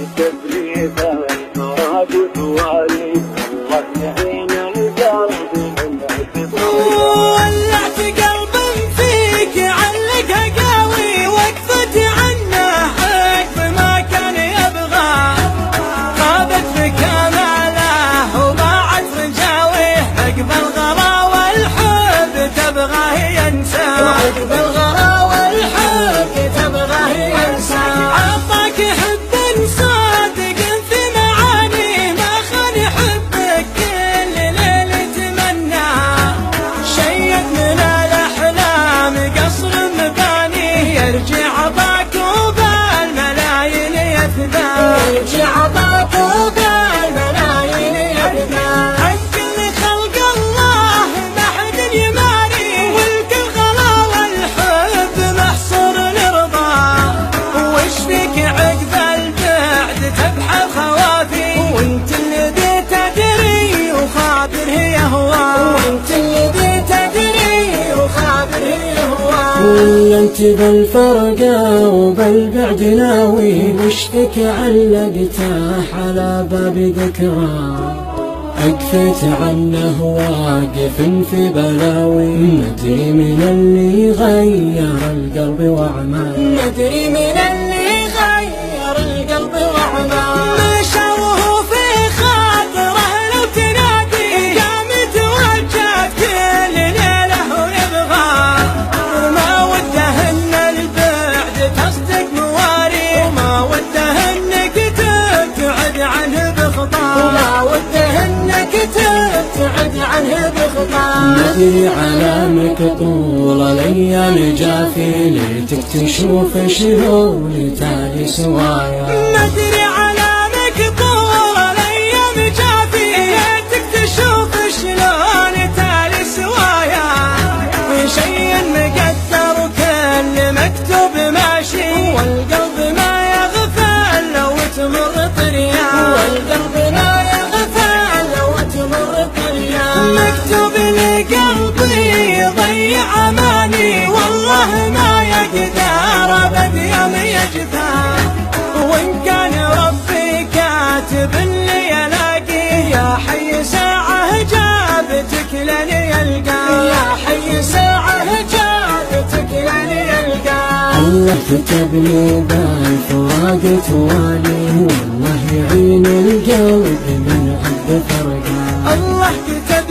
كتب لي بالفراق توالي، الله يعين القلب من اعتباري. ولعت قلب فيك علقها قوي، وقفت عنه عقب ما كان يبغى، غابت بكماله وضاعت رجاويه، عقب الغلا والحب تبغاه ينسى، عقب الغلا والحب تبغاه ينسى. عطاك حب صادق في معاني، ما خان يحبك كل ليل تمنى، شيد من الاحلام قصر مباني، يرجع عطاك وبالملايين يفدى، يرجع عطاك وبالملايين يفدى. الكل خلق الله ما حد يماري، والكل غلا والحب محصور الرضا، وش فيك عقب البعد تبحث خوافي، وانت الذي تدري وخاطر هي هوى، وانت الذي تدري وخاطر هي هوى. ولا انت بالفرقة وبالبعد ناوي، وشك علقته على باب ذكرى، أكفيت عنه واقف في بلاوي، ندري من اللي غير القلب وعمى، ندري من اللي غير القلب وعمى. مشوه في خاطره لو تنادي، قام يتوجه كل ليله ويبغى، ما وده ان البعد تصدق مواري، وما وده انك تبتعد عنه بخطا، وما وده انك تبتعد عنه بخطا. ندري علامك طول الايام جافي، ليتك تشوف شلون تالي سوايا، ندري علامك طول الايام جافي، ليتك تشوف شلون تالي سوايا. شي مقدر وكل مكتوب ماشي، والقلب ما يغفل لو تمر طريا، والقلب ما يغفل لو تمر طريا. مكتوب لقلبي يضيع اماني، والله ما يقدر ابد يوم يجفى، وان كان ربي كاتب اللي الاقيه، يا حي ساعه جابتك لن يلقى، يا حي ساعه جابتك لن يلقى. الله كتب لي بالفراق توالي، والله يعين القلب من عند فرقه. الله كتب